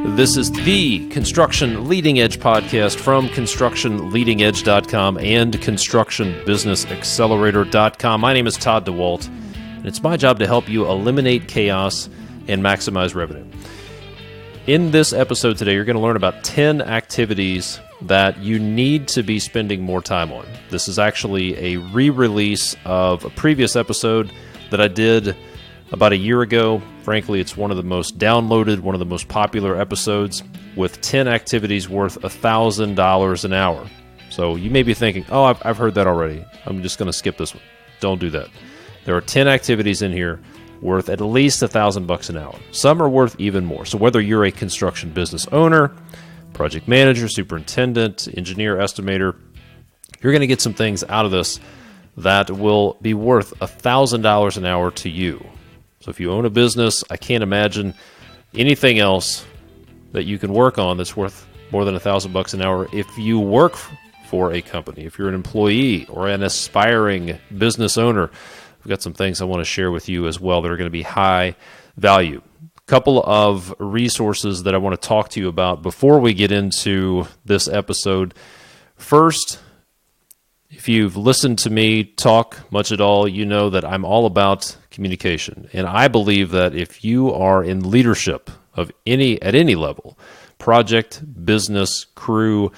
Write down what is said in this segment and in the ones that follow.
This is the Construction Leading Edge podcast from ConstructionLeadingEdge.com and ConstructionBusinessAccelerator.com. My name is Todd DeWalt, and it's my job to help you eliminate chaos and maximize revenue. In this episode today, you're going to learn about 10 activities that you need to be spending more time on. This is actually a re-release of a previous episode that I did about a year ago. Frankly, it's one of the most downloaded, one of the most popular episodes with 10 activities worth $1,000 an hour. So you may be thinking, oh, I've heard that already. I'm just going to skip this one. Don't do that. There are 10 activities in here worth at least $1,000 an hour. Some are worth even more. So whether you're a construction business owner, project manager, superintendent, engineer, estimator, you're going to get some things out of this that will be worth $1,000 an hour to you. So if you own a business, I can't imagine anything else that you can work on that's worth more than $1,000 an hour. If you work for a company, if you're an employee or an aspiring business owner, I've got some things I want to share with you as well that are going to be high value. A couple of resources that I want to talk to you about before we get into this episode. First, if you've listened to me talk much at all, you know that I'm all about communication. And I believe that if you are in leadership at any level, project, business, crew,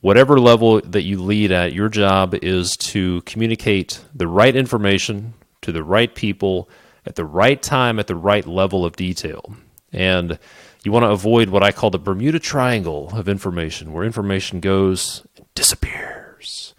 whatever level that you lead at, your job is to communicate the right information to the right people at the right time at the right level of detail. And you want to avoid what I call the Bermuda Triangle of information, where information goes and disappears.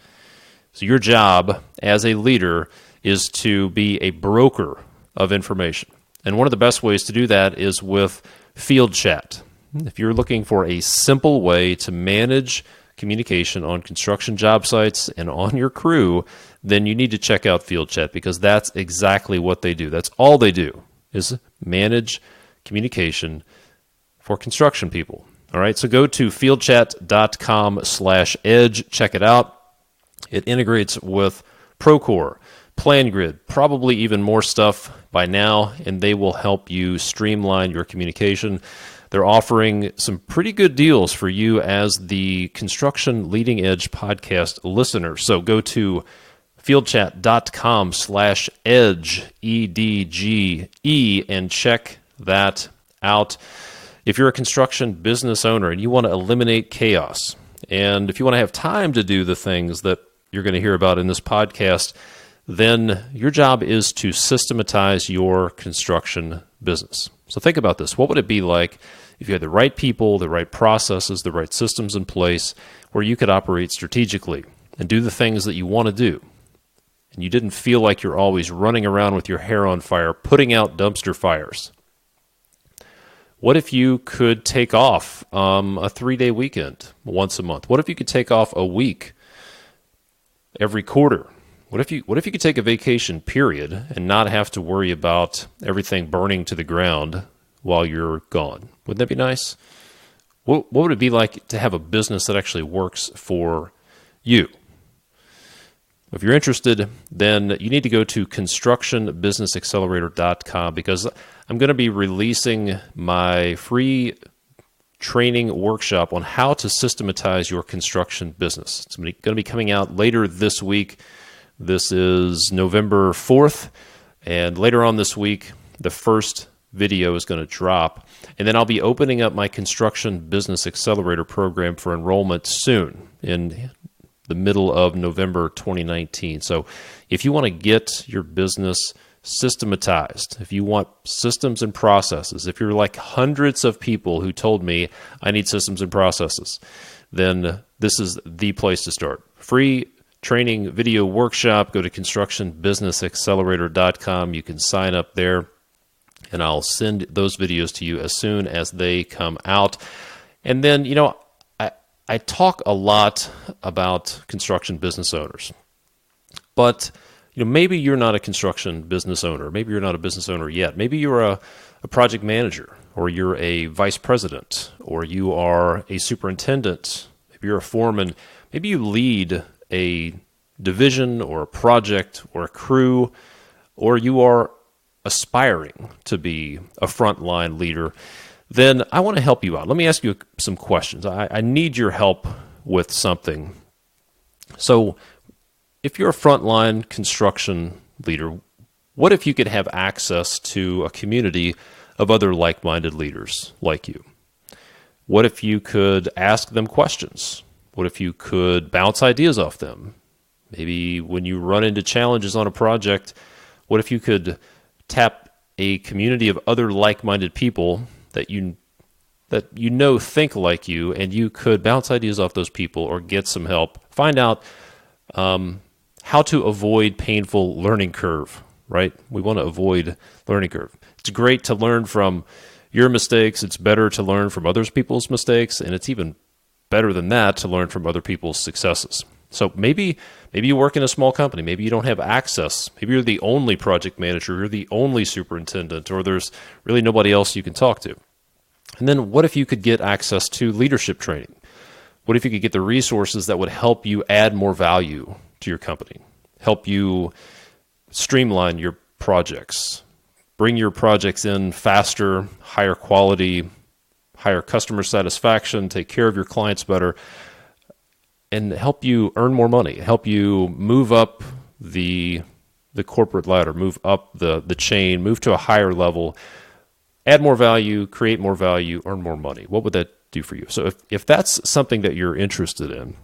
So your job as a leader is to be a broker of information. And one of the best ways to do that is with field chat. If you're looking for a simple way to manage communication on construction job sites and on your crew, then you need to check out field chat, because that's exactly what they do. That's all they do is manage communication for construction people. All right, so go to fieldchat.com/edge. Check it out. It integrates with Procore, PlanGrid, probably even more stuff by now, and they will help you streamline your communication. They're offering some pretty good deals for you as the Construction Leading Edge podcast listener. So go to fieldchat.com/edge, EDGE, and check that out. If you're a construction business owner and you want to eliminate chaos, and if you want to have time to do the things that you're going to hear about in this podcast, then your job is to systematize your construction business. So think about this. What would it be like if you had the right people, the right processes, the right systems in place where you could operate strategically and do the things that you want to do, and you didn't feel like you're always running around with your hair on fire, putting out dumpster fires? What if you could take off a 3-day weekend once a month? What if you could take off a week every quarter? What if you could take a vacation period and not have to worry about everything burning to the ground while you're gone? Wouldn't that be nice? What would it be like to have a business that actually works for you? If you're interested, then you need to go to ConstructionBusinessAccelerator.com, because I'm going to be releasing my free training workshop on how to systematize your construction business. It's going to be coming out later this week. This is November 4th, and later on this week, the first video is going to drop, and then I'll be opening up my Construction Business Accelerator program for enrollment soon in the middle of November 2019. So if you want to get your business systematized, if you want systems and processes, if you're like hundreds of people who told me I need systems and processes, then this is the place to start. Free training video workshop. Go to ConstructionBusinessAccelerator.com. You can sign up there, and I'll send those videos to you as soon as they come out. And then, I talk a lot about construction business owners, but maybe you're not a construction business owner. Maybe you're not a business owner yet. Maybe you're a project manager, or you're a vice president, or you are a superintendent. Maybe you're a foreman. Maybe you lead a division or a project or a crew, or you are aspiring to be a frontline leader. then I want to help you out. Let me ask you some questions. I need your help with something. So if you're a frontline construction leader, what if you could have access to a community of other like-minded leaders like you? What if you could ask them questions? What if you could bounce ideas off them? Maybe when you run into challenges on a project, what if you could tap a community of other like-minded people that you know think like you, and you could bounce ideas off those people or get some help, find out how to avoid painful learning curve, right? We want to avoid learning curve. It's great to learn from your mistakes. It's better to learn from other people's mistakes, and it's even better than that to learn from other people's successes. So maybe you work in a small company. Maybe you don't have access. Maybe you're the only project manager. You're the only superintendent, or there's really nobody else you can talk to. And then what if you could get access to leadership training? What if you could get the resources that would help you add more value to your company, help you streamline your projects, bring your projects in faster, higher quality, higher customer satisfaction, take care of your clients better, and help you earn more money, help you move up the corporate ladder, move up the chain, move to a higher level, add more value, create more value, earn more money. What would that do for you? So if that's something that you're interested in,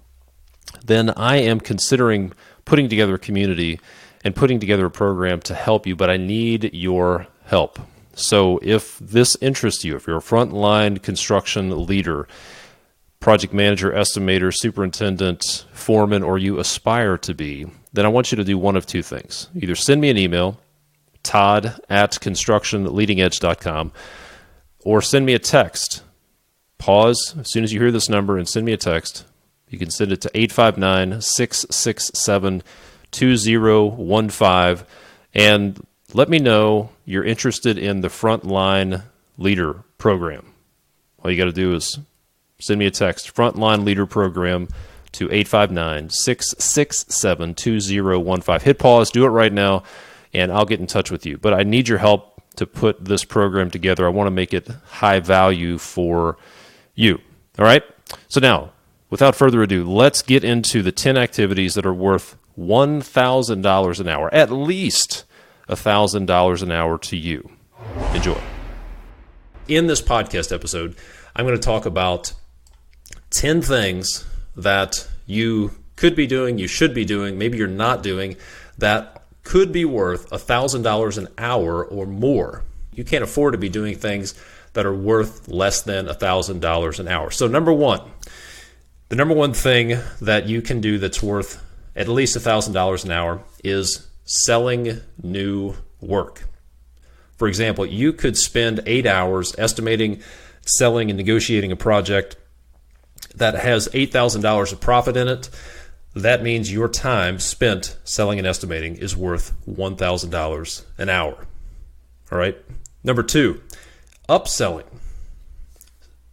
then I am considering putting together a community and putting together a program to help you, but I need your help. So if this interests you, if you're a frontline construction leader, project manager, estimator, superintendent, foreman, or you aspire to be, then I want you to do one of two things. Either send me an email, todd@constructionleadingedge.com, or send me a text. Pause as soon as you hear this number and send me a text. You can send it to 859-667-2015 and let me know you're interested in the Frontline Leader Program. All you got to do is send me a text, Frontline Leader Program, to 859-667-2015. Hit pause, do it right now, and I'll get in touch with you. But I need your help to put this program together. I want to make it high value for you. All right? So now, without further ado, let's get into the 10 activities that are worth $1,000 an hour, at least $1,000 an hour to you. Enjoy. In this podcast episode, I'm going to talk about 10 things that you could be doing, you should be doing, maybe you're not doing, that could be worth $1,000 an hour or more. You can't afford to be doing things that are worth less than $1,000 an hour. So the number one thing that you can do that's worth at least $1,000 an hour is selling new work. For example, you could spend 8 hours estimating, selling, and negotiating a project that has $8,000 of profit in it. That means your time spent selling and estimating is worth $1,000 an hour. All right. Number 2, upselling.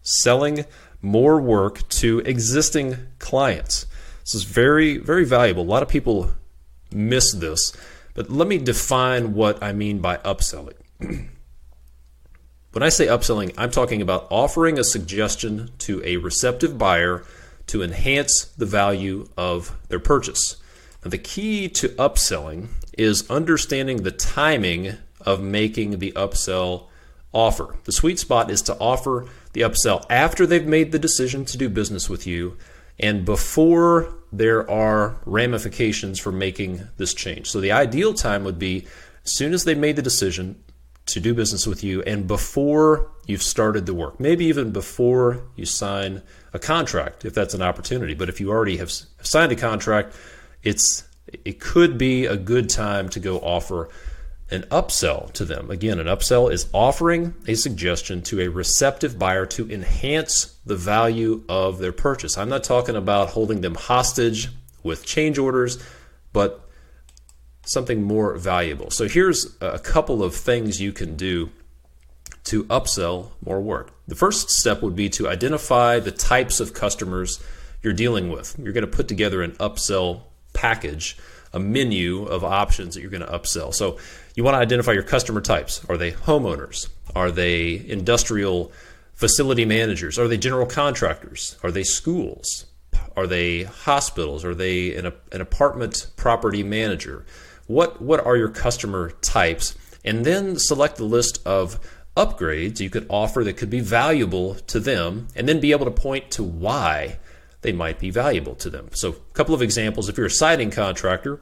Selling more work to existing clients. This is very, very valuable. A lot of people miss this, but let me define what I mean by upselling. When I say upselling, I'm talking about offering a suggestion to a receptive buyer to enhance the value of their purchase. Now, the key to upselling is understanding the timing of making the upsell offer. The sweet spot is to offer the upsell after they've made the decision to do business with you and before there are ramifications for making this change. So the ideal time would be as soon as they made the decision to do business with you and before you've started the work, maybe even before you sign a contract, if that's an opportunity. But if you already have signed a contract, it could be a good time to go offer an upsell to them. Again, an upsell is offering a suggestion to a receptive buyer to enhance the value of their purchase. I'm not talking about holding them hostage with change orders, but something more valuable. So here's a couple of things you can do to upsell more work. The first step would be to identify the types of customers you're dealing with. You're going to put together an upsell package, a menu of options that you're going to upsell. So you want to identify your customer types. Are they homeowners? Are they industrial facility managers? Are they general contractors? Are they schools? Are they hospitals? Are they an apartment property manager? What are your customer types? And then select the list of upgrades you could offer that could be valuable to them, and then be able to point to why they might be valuable to them. So a couple of examples: if you're a siding contractor,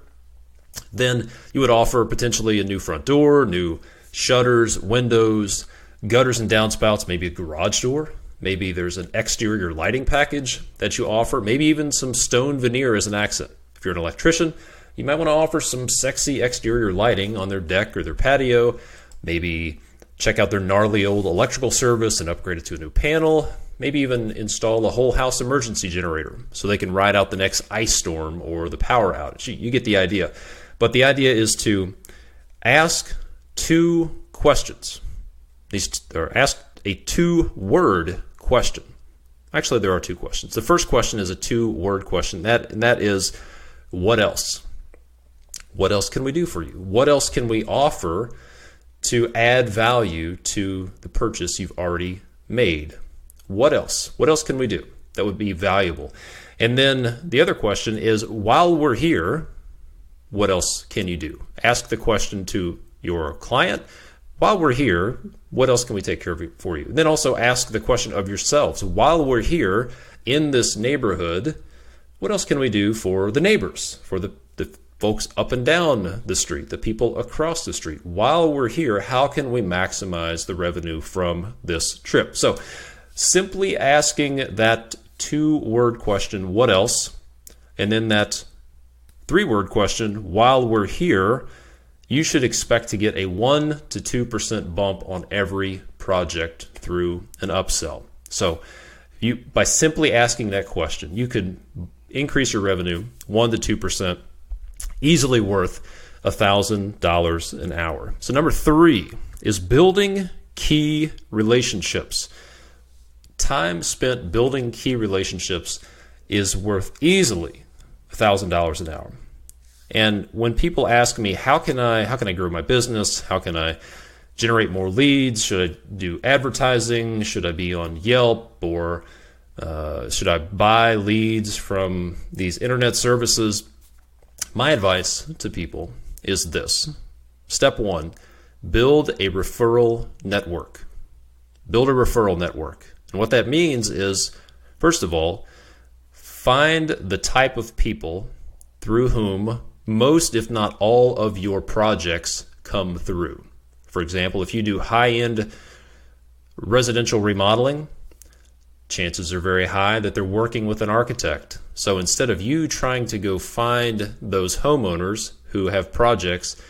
then you would offer potentially a new front door, new shutters, windows, gutters and downspouts, maybe a garage door. Maybe there's an exterior lighting package that you offer, maybe even some stone veneer as an accent. If you're an electrician, you might want to offer some sexy exterior lighting on their deck or their patio. Maybe check out their gnarly old electrical service and upgrade it to a new panel. Maybe even install a whole house emergency generator so they can ride out the next ice storm or the power outage. You get the idea. But the idea is to ask two questions. Ask a two-word question. Actually, there are two questions. The first question is a two-word question, and that is, what else? What else can we do for you? What else can we offer to add value to the purchase you've already made? What else? What else can we do that would be valuable? And then the other question is, while we're here, what else can you do? Ask the question to your client. While we're here, what else can we take care of for you? And then also ask the question of yourselves. While we're here in this neighborhood, what else can we do for the neighbors, for the folks up and down the street, the people across the street? While we're here, how can we maximize the revenue from this trip? So simply asking that two-word question, what else? And then that three-word question, while we're here, you should expect to get a 1 to 2% bump on every project through an upsell. So by simply asking that question, you could increase your revenue 1 to 2%, easily worth $1,000 an hour. So number 3 is building key relationships. Time spent building key relationships is worth easily $1,000 an hour. And when people ask me, how can I grow my business? How can I generate more leads? Should I do advertising? Should I be on Yelp? Or should I buy leads from these internet services? My advice to people is this. Step 1, build a referral network. Build a referral network. And what that means is, first of all, find the type of people through whom most, if not all, of your projects come through. For example, if you do high-end residential remodeling, chances are very high that they're working with an architect. So instead of you trying to go find those homeowners who have projects,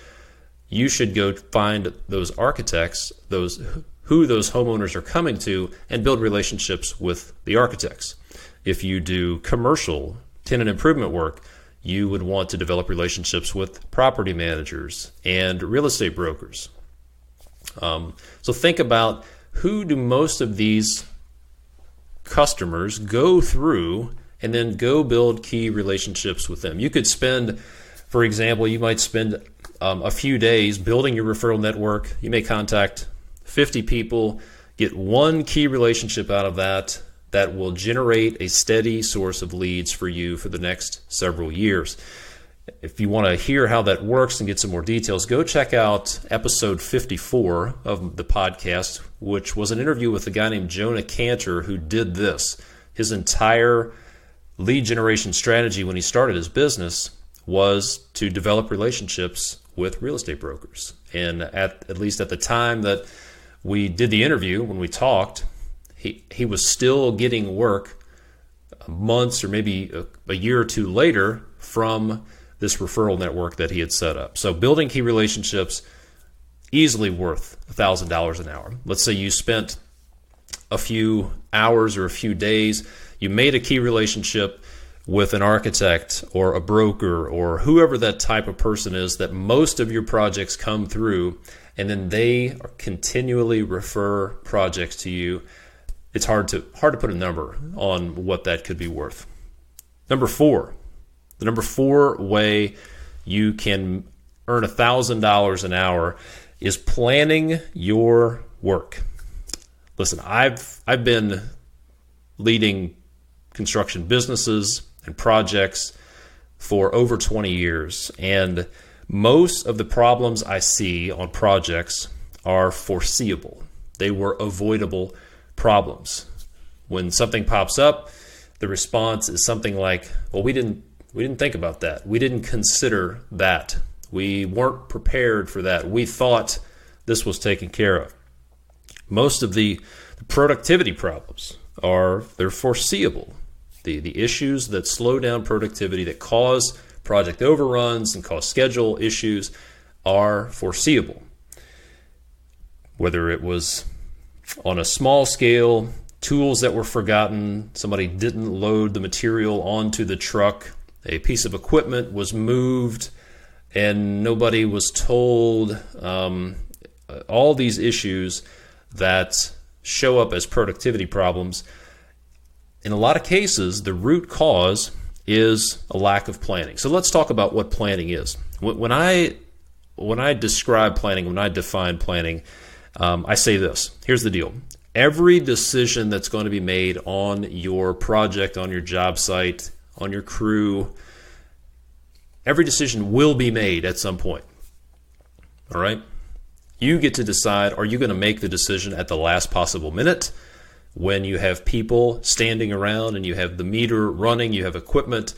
you should go find those architects, who those homeowners are coming to, and build relationships with the architects. If you do commercial tenant improvement work, you would want to develop relationships with property managers and real estate brokers. So think about, who do most of these customers go through, and then go build key relationships with them. You could spend, for example, you might spend a few days building your referral network. You may contact 50 people, get one key relationship out of that will generate a steady source of leads for you for the next several years. If you want to hear how that works and get some more details, go check out episode 54 of the podcast, which was an interview with a guy named Jonah Cantor, who did this. His entire lead generation strategy when he started his business was to develop relationships with real estate brokers. And at least at the time that we did the interview, when we talked, he was still getting work months or maybe a year or two later from this referral network that he had set up. So building key relationships, easily worth $1,000 an hour. Let's say you spent a few hours or a few days, you made a key relationship with an architect or a broker or whoever that type of person is that most of your projects come through, and then they continually refer projects to you. It's hard to put a number on what that could be worth. Number 4, the number 4 way you can earn $1,000 an hour is planning your work. Listen, I've been leading construction businesses and projects for over 20 years, and most of the problems I see on projects are foreseeable. They were avoidable problems. When something pops up, the response is something like, well, we didn't think about that. We didn't consider that. We weren't prepared for that. We thought this was taken care of. Most of the productivity problems they're foreseeable. The issues that slow down productivity, that cause project overruns and cause schedule issues are foreseeable. Whether it was on a small scale, tools that were forgotten, somebody didn't load the material onto the truck, a piece of equipment was moved and nobody was told, all these issues that show up as productivity problems. In a lot of cases, the root cause is a lack of planning. So let's talk about what planning is. When I describe planning, when I define planning, I say this. Here's the deal. Every decision that's going to be made on your project, on your job site, on your crew, every decision will be made at some point. All right? You get to decide, are you going to make the decision at the last possible minute when you have people standing around and you have the meter running, you have equipment,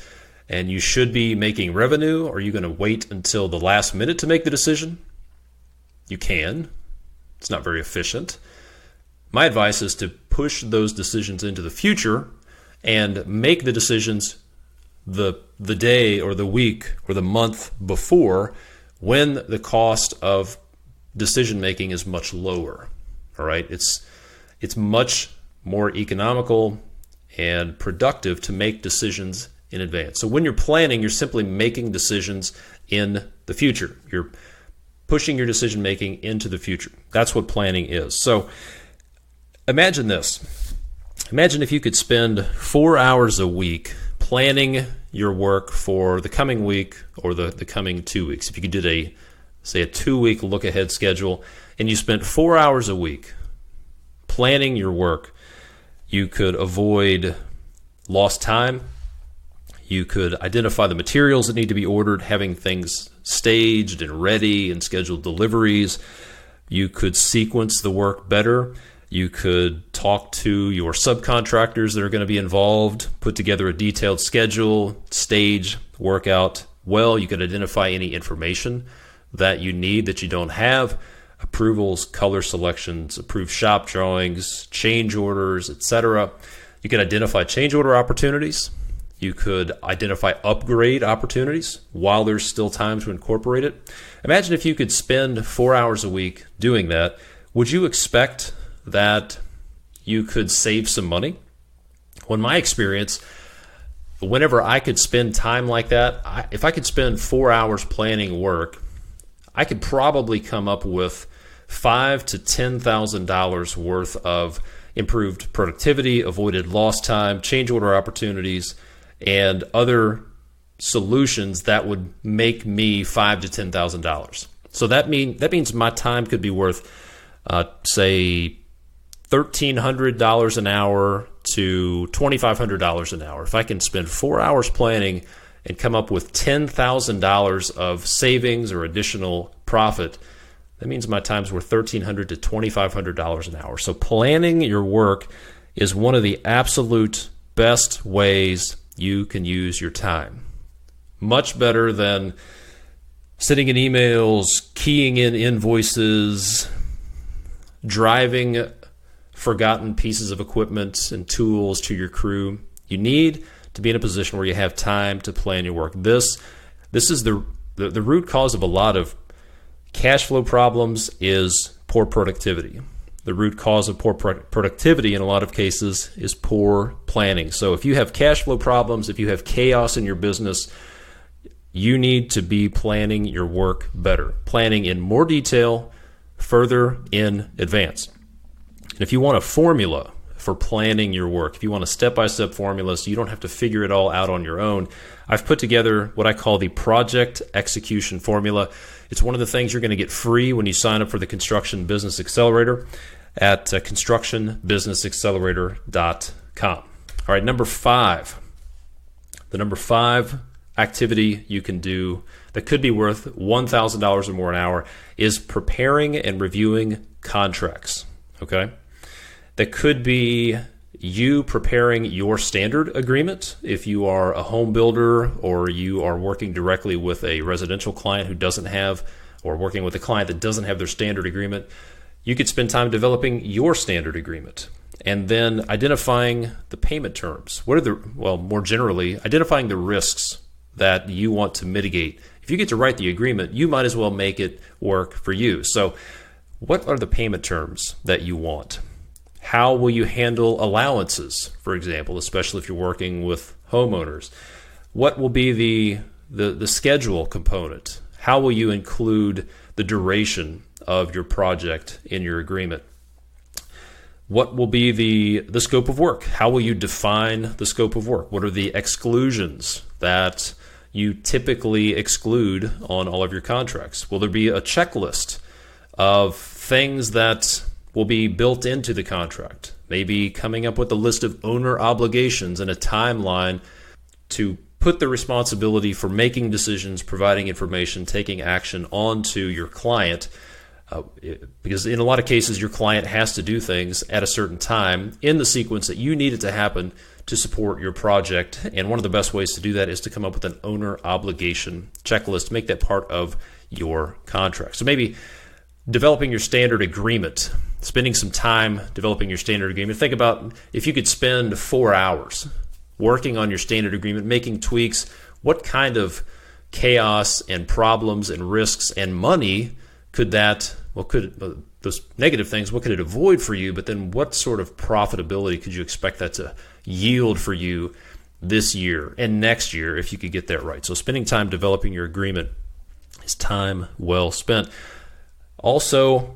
and you should be making revenue? Are you going to wait until the last minute to make the decision? You can. It's not very efficient. My advice is to push those decisions into the future and make the decisions the day or the week or the month before, when the cost of decision making is much lower. All right? It's much more economical and productive to make decisions in advance. So when you're planning, you're simply making decisions in the future. You're pushing your decision making into the future. That's what planning is. So imagine this. Imagine if you could spend 4 hours a week planning your work for the coming week or the coming 2 weeks. If you did a 2-week look ahead schedule and you spent 4 hours a week planning your work, you could avoid lost time. You could identify the materials that need to be ordered, having things staged and ready and scheduled deliveries. You could sequence the work better. You could talk to your subcontractors that are going to be involved, put together a detailed schedule, stage work out well. You could identify any information that you need that you don't have, approvals, color selections, approved shop drawings, change orders, etc. You could identify change order opportunities. You could identify upgrade opportunities while there's still time to incorporate it. Imagine if you could spend 4 hours a week doing that. Would you expect that you could save some money? Well, in my experience, whenever I could spend time like that, if I could spend 4 hours planning work, I could probably come up with $5,000 to $10,000 worth of improved productivity, avoided lost time, change order opportunities, and other solutions that would make me $5,000 to $10,000. So that means my time could be worth, say, $1,300 an hour to $2,500 an hour. If I can spend 4 hours planning and come up with $10,000 of savings or additional profit, that means my time's worth $1,300 to $2,500 an hour. So planning your work is one of the absolute best ways you can use your time. Much better than sitting in emails, keying in invoices, driving forgotten pieces of equipment and tools to your crew. You need to be in a position where you have time to plan your work. This is the root cause of a lot of cash flow problems is poor productivity. The root cause of poor productivity in a lot of cases is poor planning. So if you have cash flow problems, if you have chaos in your business, you need to be planning your work better, planning in more detail, further in advance. And if you want a formula for planning your work, if you want a step-by-step formula so you don't have to figure it all out on your own, I've put together what I call the project execution formula. It's one of the things you're going to get free when you sign up for the Construction Business Accelerator. at constructionbusinessaccelerator.com. All right, number 5. The number 5 activity you can do that could be worth $1,000 or more an hour is preparing and reviewing contracts. Okay? That could be you preparing your standard agreement if you are a home builder or you are working directly with a residential client who doesn't have, or working with a client that doesn't have their standard agreement. You could spend time developing your standard agreement and then identifying the payment terms. More generally, identifying the risks that you want to mitigate. If you get to write the agreement, you might as well make it work for you. So what are the payment terms that you want? How will you handle allowances, for example, especially if you're working with homeowners? What will be the schedule component? How will you include the duration of your project in your agreement? What will be the scope of work? How will you define the scope of work? What are the exclusions that you typically exclude on all of your contracts? Will there be a checklist of things that will be built into the contract? Maybe coming up with a list of owner obligations and a timeline to put the responsibility for making decisions, providing information, taking action onto your client. Because in a lot of cases, your client has to do things at a certain time in the sequence that you need it to happen to support your project. And one of the best ways to do that is to come up with an owner obligation checklist, make that part of your contract. So maybe developing your standard agreement, spending some time developing your standard agreement. Think about if you could spend 4 hours working on your standard agreement, making tweaks, what kind of chaos and problems and risks and money could those negative things, what could it avoid for you? But then what sort of profitability could you expect that to yield for you this year and next year if you could get that right? So spending time developing your agreement is time well spent. Also,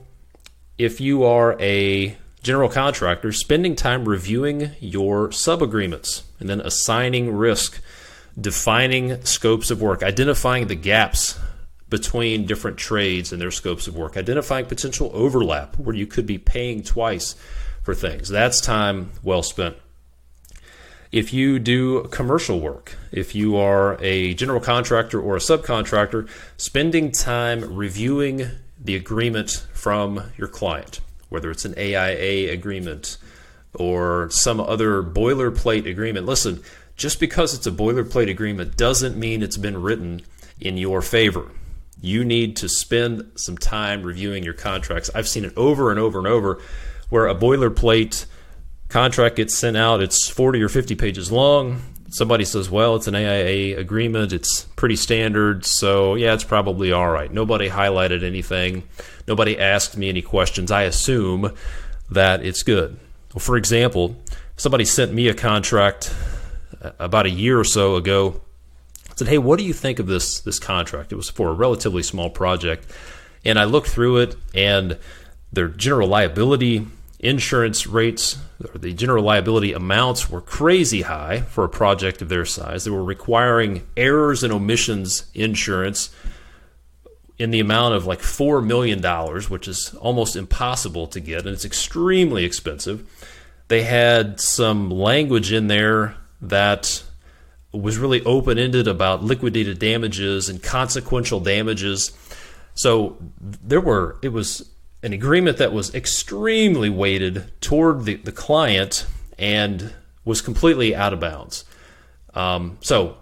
if you are a general contractor, spending time reviewing your sub-agreements and then assigning risk, defining scopes of work, identifying the gaps between different trades and their scopes of work, identifying potential overlap where you could be paying twice for things. That's time well spent. If you do commercial work, if you are a general contractor or a subcontractor, spending time reviewing the agreement from your client, whether it's an AIA agreement or some other boilerplate agreement. Listen, just because it's a boilerplate agreement doesn't mean it's been written in your favor. You need to spend some time reviewing your contracts. I've seen it over and over and over where a boilerplate contract gets sent out. It's 40 or 50 pages long. Somebody says, well, it's an AIA agreement. It's pretty standard. So yeah, it's probably all right. Nobody highlighted anything. Nobody asked me any questions. I assume that it's good. Well, for example, somebody sent me a contract about a year or so ago. Said, hey, what do you think of this contract? It was for a relatively small project. And I looked through it, and their general liability insurance rates, or the general liability amounts, were crazy high for a project of their size. They were requiring errors and omissions insurance in the amount of like $4 million, which is almost impossible to get, and it's extremely expensive. They had some language in there that was really open-ended about liquidated damages and consequential damages. So it was an agreement that was extremely weighted toward the client and was completely out of bounds. So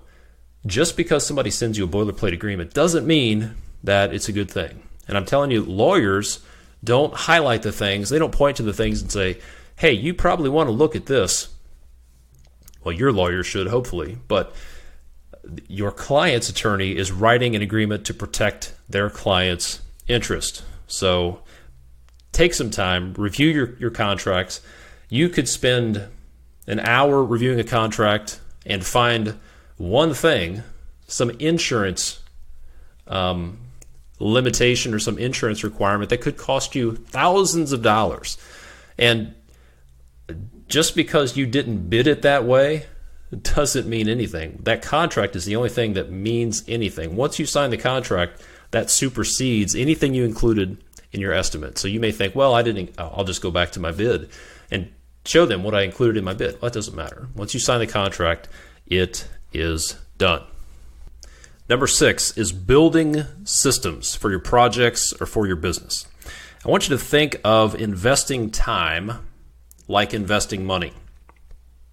just because somebody sends you a boilerplate agreement doesn't mean that it's a good thing. And I'm telling you, lawyers don't highlight the things. They don't point to the things and say, hey, you probably want to look at this. Well, your lawyer should, hopefully, but your client's attorney is writing an agreement to protect their client's interest. So take some time, review your contracts. You could spend an hour reviewing a contract and find one thing, some insurance limitation or some insurance requirement that could cost you thousands of dollars. And just because you didn't bid it that way doesn't mean anything. That contract is the only thing that means anything. Once you sign the contract, that supersedes anything you included in your estimate. So you may think, well, I'll just go back to my bid and show them what I included in my bid. Well, that doesn't matter. Once you sign the contract, it is done. Number 6 is building systems for your projects or for your business. I want you to think of investing time like investing money.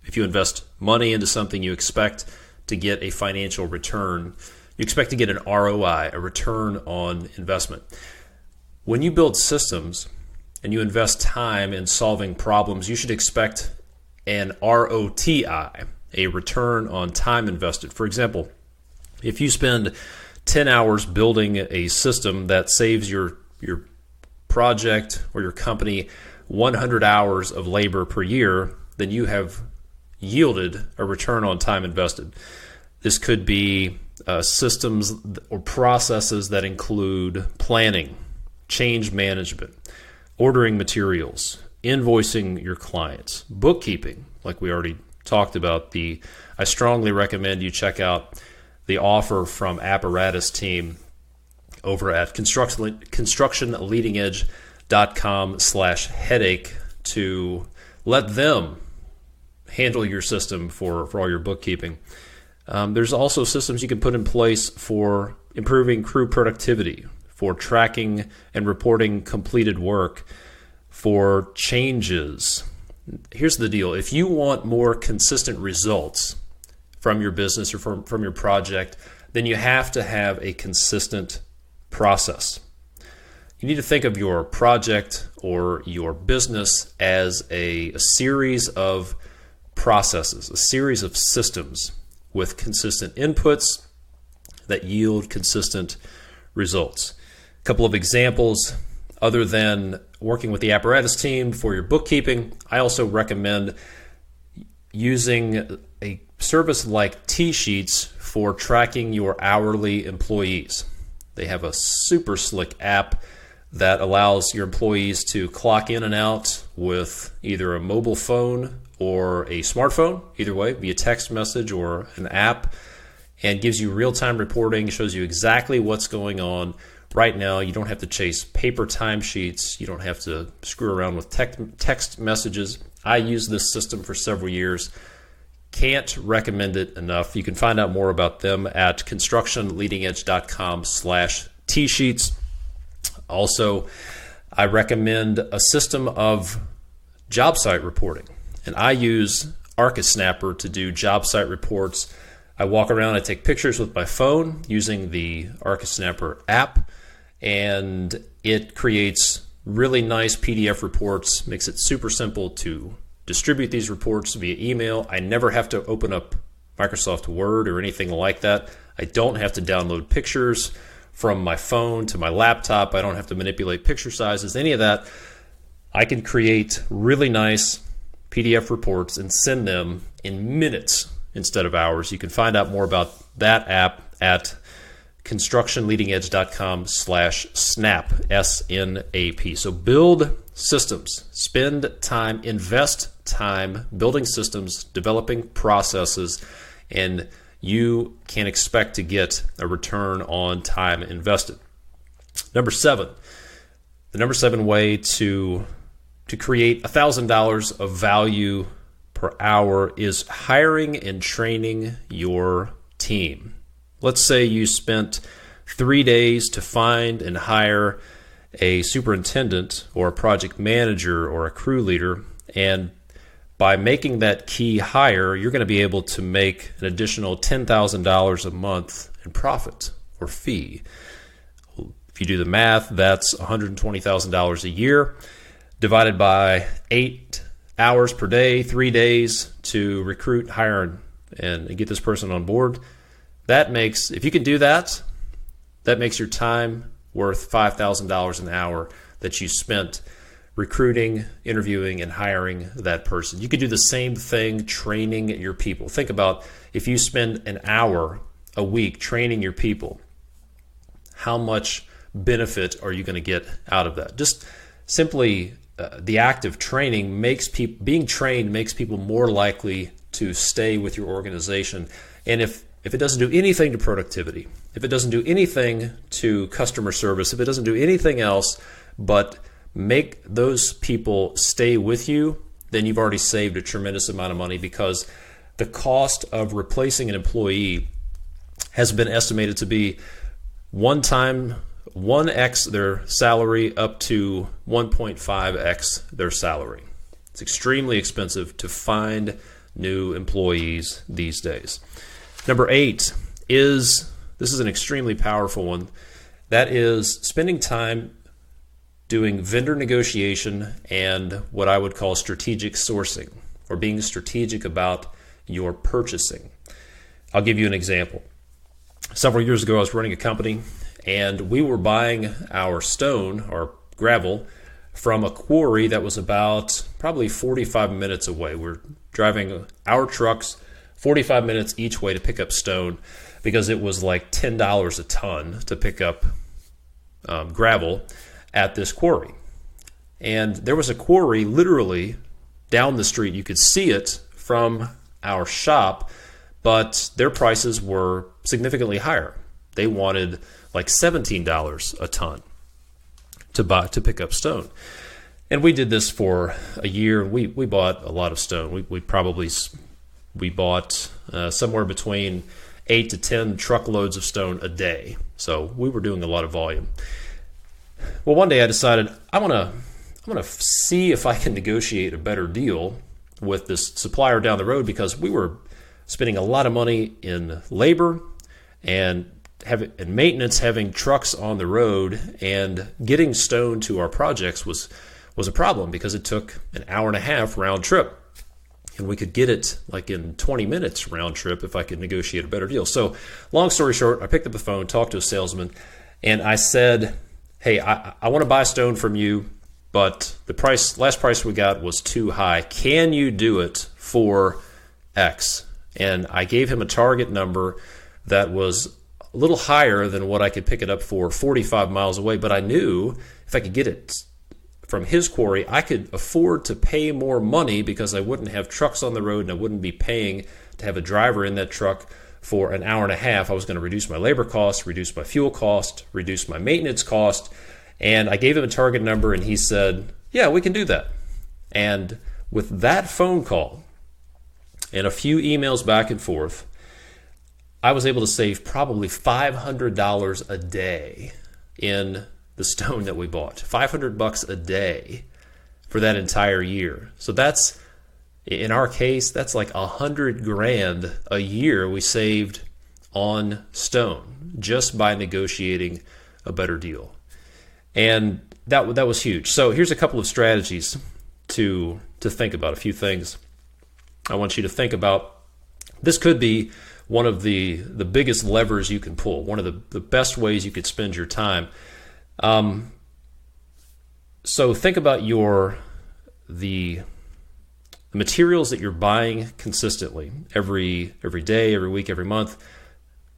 If you invest money into something, you expect to get a financial return. You expect to get an ROI, a return on investment. When you build systems and you invest time in solving problems, you should expect an ROTI, a return on time invested. For example, if you spend 10 hours building a system that saves your project or your company 100 hours of labor per year, then you have yielded a return on time invested. This could be systems or processes that include planning, change management, ordering materials, invoicing your clients, bookkeeping, like we already talked about. I strongly recommend you check out the offer from Apparatus team over at constructionleadingedge.com/headache to let them handle your system for all your bookkeeping. There's also systems you can put in place for improving crew productivity, for tracking and reporting completed work, for changes. Here's the deal. If you want more consistent results from your business or from your project, then you have to have a consistent process. You need to think of your project or your business as a series of processes, a series of systems with consistent inputs that yield consistent results. A couple of examples, other than working with the Apparatus team for your bookkeeping, I also recommend using a service like T-Sheets for tracking your hourly employees. They have a super slick app that allows your employees to clock in and out with either a mobile phone or a smartphone, either way, via text message or an app, and gives you real-time reporting, shows you exactly what's going on right now. You don't have to chase paper timesheets. You don't have to screw around with text messages. I used this system for several years. Can't recommend it enough. You can find out more about them at constructionleadingedge.com/T-Sheets. Also, I recommend a system of job site reporting. And I use ArcaSnapper to do job site reports. I walk around, I take pictures with my phone using the ArcaSnapper app, and it creates really nice PDF reports, makes it super simple to distribute these reports via email. I never have to open up Microsoft Word or anything like that. I don't have to download pictures from my phone to my laptop. I don't have to manipulate picture sizes, any of that. I can create really nice PDF reports and send them in minutes instead of hours. You can find out more about that app at constructionleadingedge.com/snap, SNAP. So build systems, spend time, invest time building systems, developing processes, and you can expect to get a return on time invested. Number 7, the number 7 way to create $1,000 of value per hour is hiring and training your team. Let's say you spent 3 days to find and hire a superintendent or a project manager or a crew leader, and by making that key hire, you're going to be able to make an additional $10,000 a month in profit or fee. If you do the math, that's $120,000 a year divided by 8 hours per day, 3 days to recruit, hire, and get this person on board. That makes, if you can do that, that makes your time worth $5,000 an hour that you spent recruiting, interviewing, and hiring that person. You could do the same thing training your people. Think about if you spend an hour a week training your people, how much benefit are you going to get out of that? Just simply the act of training makes people, being trained makes people more likely to stay with your organization. And if it doesn't do anything to productivity, if it doesn't do anything to customer service, if it doesn't do anything else, but make those people stay with you, then you've already saved a tremendous amount of money, because the cost of replacing an employee has been estimated to be 1x their salary up to 1.5x their salary. It's extremely expensive to find new employees these days. Number 8 is, this is an extremely powerful one, that is spending time doing vendor negotiation and what I would call strategic sourcing, or being strategic about your purchasing. I'll give you an example. Several years ago, I was running a company, and we were buying our stone or gravel from a quarry that was about probably 45 minutes away. We're driving our trucks 45 minutes each way to pick up stone, because it was like $10 a ton to pick up gravel at this quarry. And there was a quarry literally down the street. You could see it from our shop, but their prices were significantly higher. They wanted like $17 a ton to pick up stone. And we did this for a year. We bought a lot of stone. We bought somewhere between 8 to 10 truckloads of stone a day. So we were doing a lot of volume. Well, one day I decided I'm gonna see if I can negotiate a better deal with this supplier down the road, because we were spending a lot of money in labor and maintenance, having trucks on the road, and getting stone to our projects was a problem, because it took an hour and a half round trip. And we could get it like in 20 minutes round trip if I could negotiate a better deal. So long story short, I picked up the phone, talked to a salesman, and I said, hey, I want to buy stone from you, but the last price we got was too high. Can you do it for X? And I gave him a target number that was a little higher than what I could pick it up for 45 miles away, but I knew if I could get it from his quarry, I could afford to pay more money, because I wouldn't have trucks on the road and I wouldn't be paying to have a driver in that truck for an hour and a half. I was going to reduce my labor costs, reduce my fuel cost, reduce my maintenance cost. And I gave him a target number, and he said, yeah, we can do that. And with that phone call and a few emails back and forth, I was able to save probably $500 a day in the stone that we bought. $500 a day for that entire year. So that's, in our case, that's like $100,000 a year we saved on stone just by negotiating a better deal. And that was huge. So here's a couple of strategies to think about, a few things I want you to think about. This could be one of the biggest levers you can pull, one of the best ways you could spend your time. So think about the materials that you're buying consistently every day, every week, every month: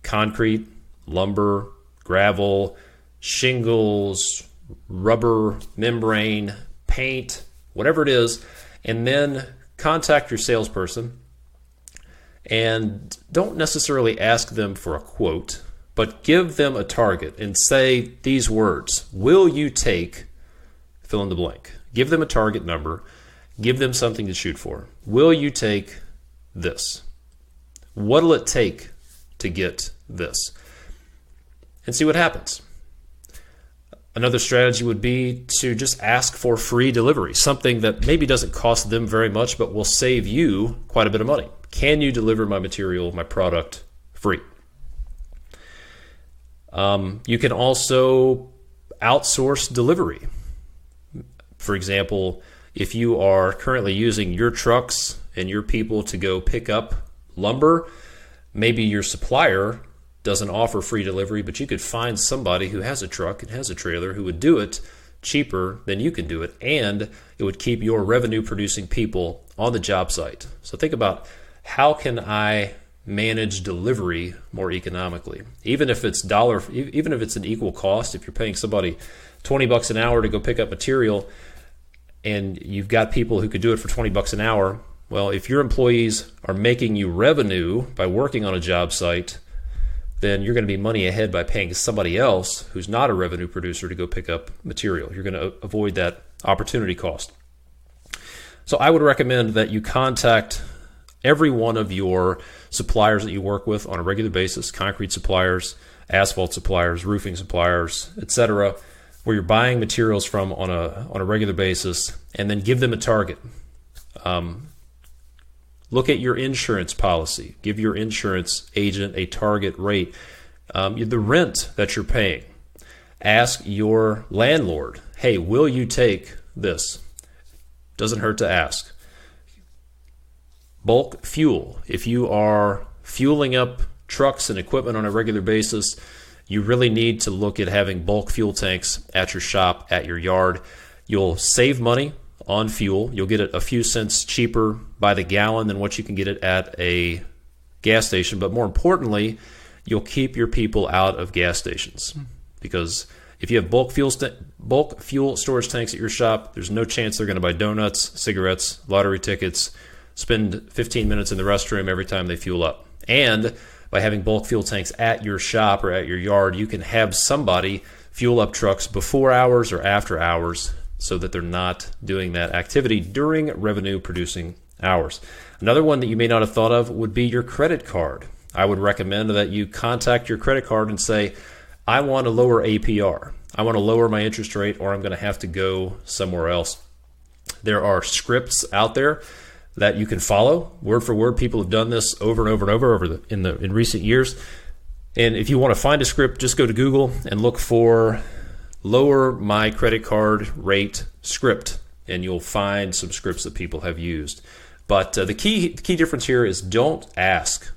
concrete, lumber, gravel, shingles, rubber, membrane, paint, whatever it is. And then contact your salesperson, and don't necessarily ask them for a quote, but give them a target and say these words: will you take fill in the blank? Give them a target number. Give them something to shoot for. Will you take this? What'll it take to get this? And see what happens. Another strategy would be to just ask for free delivery, something that maybe doesn't cost them very much, but will save you quite a bit of money. Can you deliver my material, my product, free? You can also outsource delivery. For example, if you are currently using your trucks and your people to go pick up lumber, maybe your supplier doesn't offer free delivery, but you could find somebody who has a truck and has a trailer who would do it cheaper than you can do it, and it would keep your revenue producing people on the job site. So think about, how can I manage delivery more economically? Even if it's an equal cost, if you're paying somebody $20 an hour to go pick up material and you've got people who could do it for $20 an hour, well, if your employees are making you revenue by working on a job site, then you're going to be money ahead by paying somebody else who's not a revenue producer to go pick up material. You're going to avoid that opportunity cost. So I would recommend that you contact every one of your suppliers that you work with on a regular basis, concrete suppliers, asphalt suppliers, roofing suppliers, etc., where you're buying materials from on a regular basis, and then give them a target. Look at your insurance policy. Give your insurance agent a target rate. The rent that you're paying. Ask your landlord, hey, will you take this? Doesn't hurt to ask. Bulk fuel. If you are fueling up trucks and equipment on a regular basis, you really need to look at having bulk fuel tanks at your shop, at your yard. You'll save money on fuel. You'll get it a few cents cheaper by the gallon than what you can get it at a gas station. But more importantly, you'll keep your people out of gas stations, because if you have bulk fuel storage tanks at your shop, there's no chance they're going to buy donuts, cigarettes, lottery tickets, spend 15 minutes in the restroom every time they fuel up. And by having bulk fuel tanks at your shop or at your yard, you can have somebody fuel up trucks before hours or after hours so that they're not doing that activity during revenue producing hours. Another one that you may not have thought of would be your credit card. I would recommend that you contact your credit card and say, I want to lower APR. I want to lower my interest rate, or I'm going to have to go somewhere else. There are scripts out there that you can follow word for word. People have done this over and over and over in recent years. And if you want to find a script, just go to Google and look for lower my credit card rate script, and you'll find some scripts that people have used. But the key difference here is don't ask,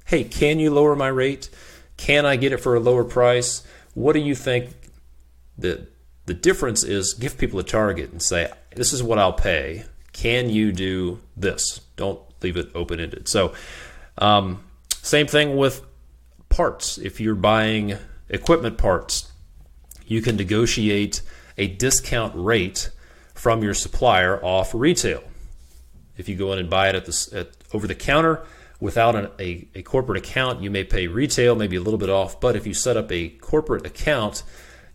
hey, can you lower my rate? Can I get it for a lower price? What do you think? The difference is give people a target and say, this is what I'll pay. Can you do this? Don't leave it open-ended. So same thing with parts. If you're buying equipment parts, you can negotiate a discount rate from your supplier off retail. If you go in and buy it at over the counter without a corporate account, you may pay retail, maybe a little bit off. But if you set up a corporate account,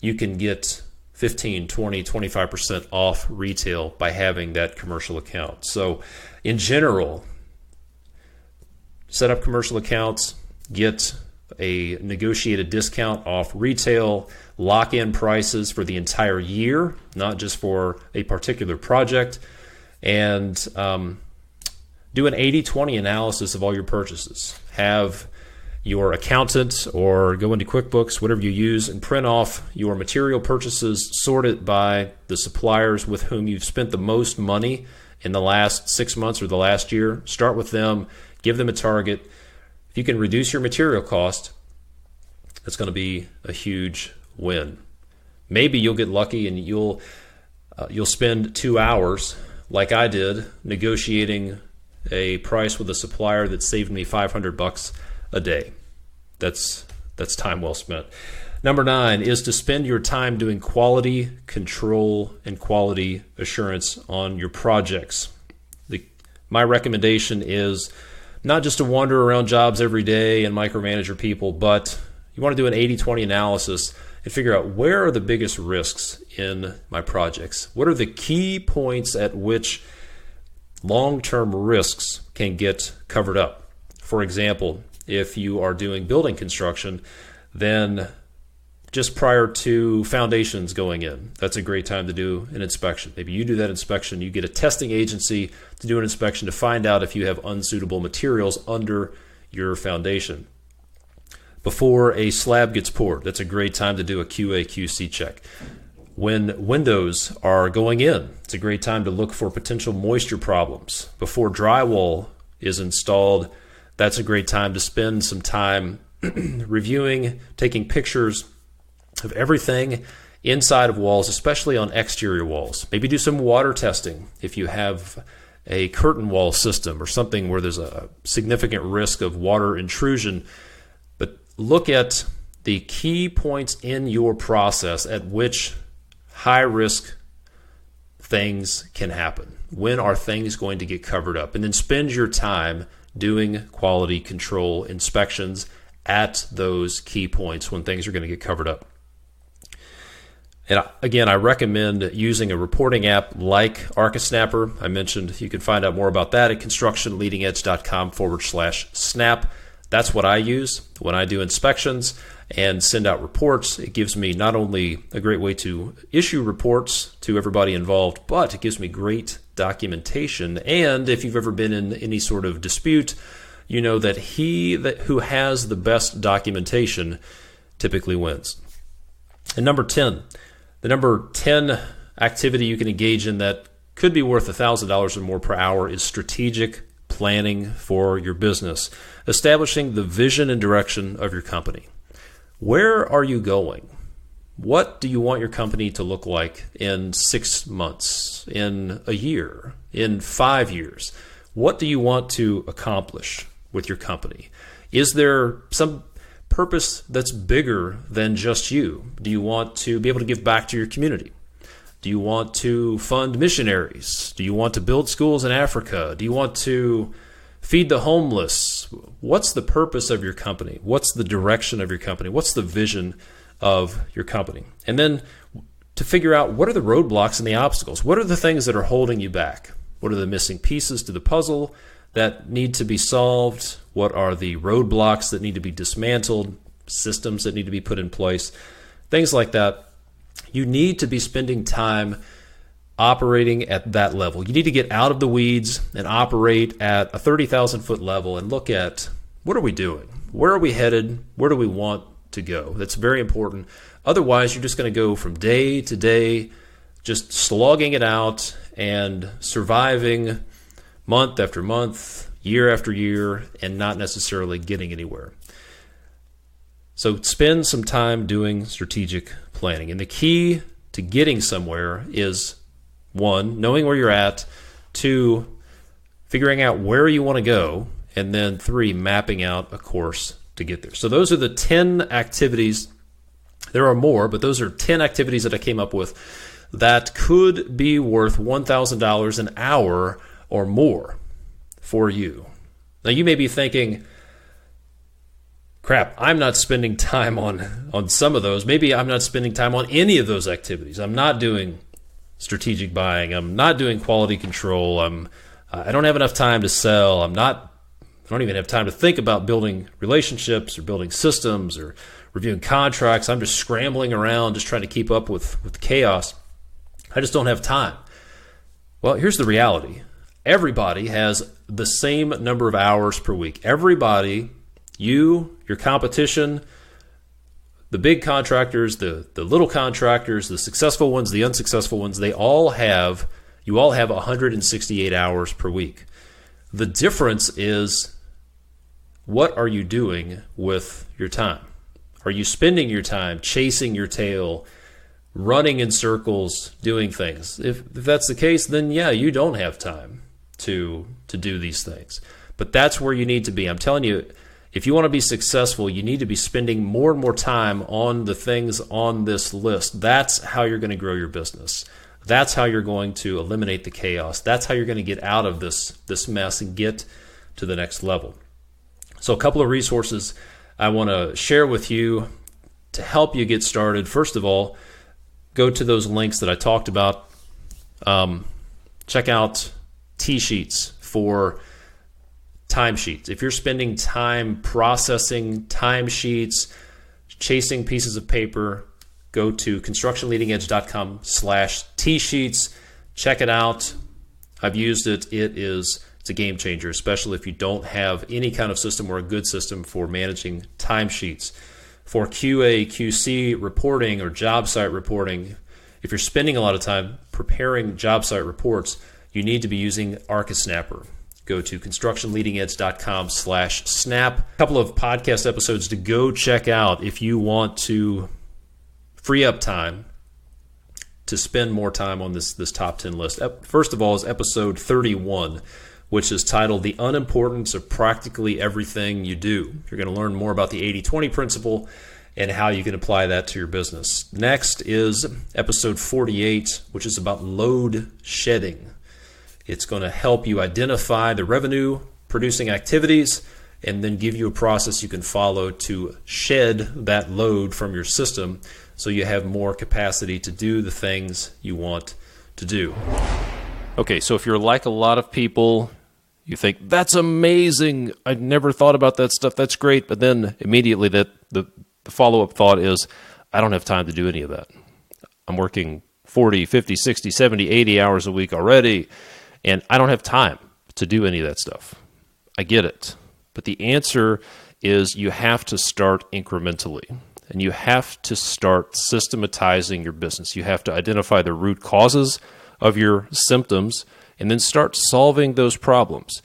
you can get 15, 20, 25% off retail by having that commercial account. So in general, set up commercial accounts, get a negotiated discount off retail, lock in prices for the entire year, not just for a particular project, and do an 80-20 analysis of all your purchases. Have your accountant or go into QuickBooks, whatever you use, and print off your material purchases, sort it by the suppliers with whom you've spent the most money in the last 6 months or the last year. Start with them, give them a target. If you can reduce your material cost, that's going to be a huge win. Maybe you'll get lucky and you'll spend 2 hours, like I did, negotiating a price with a supplier that saved me $500 a day. That's time well spent. Number 9 is to spend your time doing quality control and quality assurance on your projects. My recommendation is not just to wander around jobs every day and micromanage your people, but you want to do an 80-20 analysis and figure out where are the biggest risks in my projects. What are the key points at which long-term risks can get covered up? For example, if you are doing building construction, then just prior to foundations going in, that's a great time to do an inspection. Maybe you do that inspection, you get a testing agency to do an inspection to find out if you have unsuitable materials under your foundation. Before a slab gets poured, that's a great time to do a QA/QC check. When windows are going in, it's a great time to look for potential moisture problems. Before drywall is installed, that's a great time to spend some time reviewing, taking pictures of everything inside of walls, especially on exterior walls. Maybe do some water testing if you have a curtain wall system or something where there's a significant risk of water intrusion. But look at the key points in your process at which high-risk things can happen. When are things going to get covered up? And then spend your time doing quality control inspections at those key points when things are going to get covered up. And again, I recommend using a reporting app like ArcaSnapper. I mentioned you can find out more about that at constructionleadingedge.com/snap. That's what I use when I do inspections and send out reports. It gives me not only a great way to issue reports to everybody involved, but it gives me great documentation. And if you've ever been in any sort of dispute, you know that who has the best documentation typically wins. And number 10, the number 10 activity you can engage in that could be worth $1,000 or more per hour is strategic planning for your business, establishing the vision and direction of your company. Where are you going? What do you want your company to look like in 6 months, in a year, in 5 years? What do you want to accomplish with your company? Is there some purpose that's bigger than just you? Do you want to be able to give back to your community? Do you want to fund missionaries? Do you want to build schools in Africa? Do you want to feed the homeless? What's the purpose of your company? What's the direction of your company? What's the vision of your company? And then to figure out, what are the roadblocks and the obstacles? What are the things that are holding you back? What are the missing pieces to the puzzle that need to be solved? What are the roadblocks that need to be dismantled? Systems that need to be put in place? Things like that. You need to be spending time operating at that level. You need to get out of the weeds and operate at a 30,000 foot level and look at, what are we doing? Where are we headed? Where do we want to go? That's very important. Otherwise, you're just going to go from day to day, just slogging it out and surviving month after month, year after year, and not necessarily getting anywhere. So spend some time doing strategic planning. And the key to getting somewhere is, 1, knowing where you're at, 2, figuring out where you want to go, and then 3, mapping out a course to get there. So those are the 10 activities. There are more, but those are 10 activities that I came up with that could be worth $1,000 an hour or more for you. Now you may be thinking, crap, I'm not spending time on some of those. Maybe I'm not spending time on any of those activities. I'm not doing strategic buying. I'm not doing quality control. I don't have enough time to sell. I don't even have time to think about building relationships or building systems or reviewing contracts. I'm just scrambling around, just trying to keep up with chaos. I just don't have time. Well, here's the reality. Everybody has the same number of hours per week. Everybody, you, your competition, the big contractors, the little contractors, the successful ones, the unsuccessful ones, you all have 168 hours per week. The difference is, what are you doing with your time? Are you spending your time chasing your tail, running in circles, doing things? If that's the case, then yeah, you don't have time to do these things. But that's where you need to be. I'm telling you, if you want to be successful, you need to be spending more and more time on the things on this list. That's how you're going to grow your business. That's how you're going to eliminate the chaos. That's how you're going to get out of this mess and get to the next level. So a couple of resources I want to share with you to help you get started. First of all, go to those links that I talked about. Check out T-sheets for timesheets. If you're spending time processing timesheets, chasing pieces of paper, go to constructionleadingedge.com/T-sheets. Check it out. I've used it. It's a game changer, especially if you don't have any kind of system or a good system for managing timesheets. For QA, QC reporting or job site reporting, if you're spending a lot of time preparing job site reports, you need to be using ArcaSnapper. Go to constructionleadingedge.com/snap. A couple of podcast episodes to go check out if you want to free up time to spend more time on this top 10 list. First of all is episode 31, which is titled The Unimportance of Practically Everything You Do. You're going to learn more about the 80-20 principle and how you can apply that to your business. Next is episode 48, which is about load shedding. It's going to help you identify the revenue producing activities and then give you a process you can follow to shed that load from your system so you have more capacity to do the things you want to do. Okay, so if you're like a lot of people, you think, that's amazing, I never thought about that stuff, that's great, but then immediately the follow-up thought is, I don't have time to do any of that. I'm working 40, 50, 60, 70, 80 hours a week already, and I don't have time to do any of that stuff. I get it. But the answer is you have to start incrementally, and you have to start systematizing your business. You have to identify the root causes of your symptoms and then start solving those problems.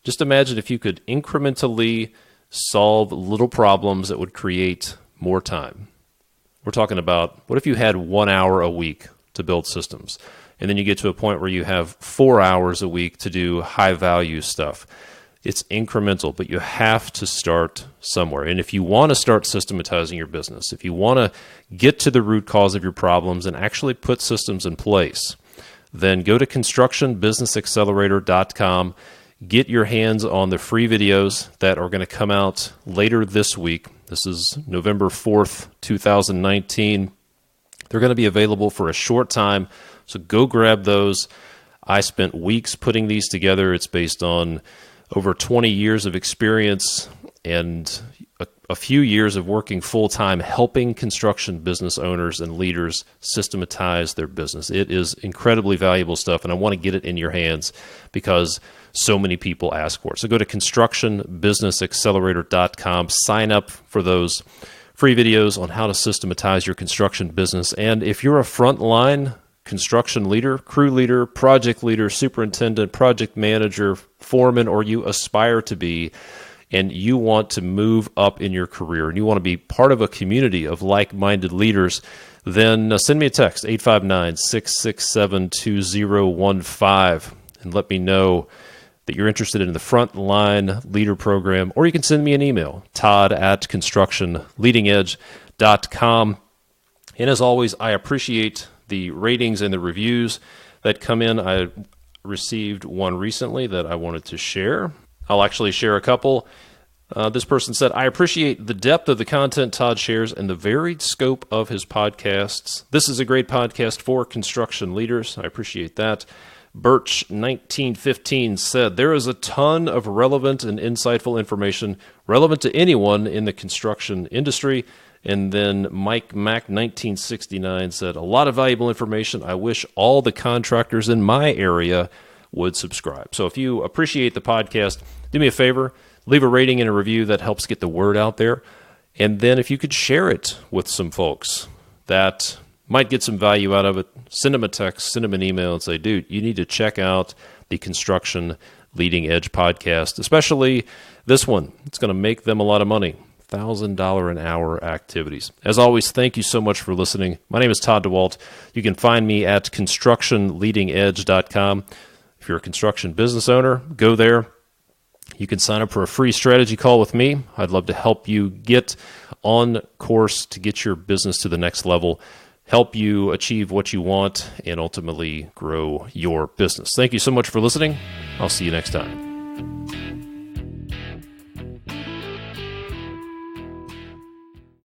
Just imagine if you could incrementally solve little problems that would create more time. We're talking about, what if you had 1 hour a week to build systems, and then you get to a point where you have 4 hours a week to do high-value stuff? It's incremental, but you have to start somewhere. And if you want to start systematizing your business, if you want to get to the root cause of your problems and actually put systems in place, then go to constructionbusinessaccelerator.com. Get your hands on the free videos that are going to come out later this week. This is November 4th, 2019. They're going to be available for a short time, so go grab those. I spent weeks putting these together. It's based on over 20 years of experience and a few years of working full-time helping construction business owners and leaders systematize their business. It is incredibly valuable stuff, and I want to get it in your hands because so many people ask for it. So go to constructionbusinessaccelerator.com, sign up for those free videos on how to systematize your construction business. And if you're a frontline construction leader, crew leader, project leader, superintendent, project manager, foreman, or you aspire to be, and you want to move up in your career, and you want to be part of a community of like-minded leaders, then send me a text, 859-667-2015, and let me know that you're interested in the Frontline Leader Program, or you can send me an email, todd@constructionleadingedge.com. And as always, I appreciate the ratings and the reviews that come in. I received one recently that I wanted to share. I'll actually share a couple. This person said, I appreciate the depth of the content Todd shares and the varied scope of his podcasts. This is a great podcast for construction leaders. I appreciate that. Birch1915 said, there is a ton of relevant and insightful information relevant to anyone in the construction industry. And then Mike Mac 1969 said, a lot of valuable information. I wish all the contractors in my area would subscribe. So if you appreciate the podcast, do me a favor, leave a rating and a review. That helps get the word out there. And then if you could share it with some folks that might get some value out of it, send them a text, send them an email, and say, dude, you need to check out the Construction Leading Edge podcast, especially this one. It's going to make them a lot of money. $1,000 an hour activities. As always, thank you so much for listening. My name is Todd DeWalt. You can find me at constructionleadingedge.com. If you're a construction business owner, go there. You can sign up for a free strategy call with me. I'd love to help you get on course to get your business to the next level, help you achieve what you want, and ultimately grow your business. Thank you so much for listening. I'll see you next time.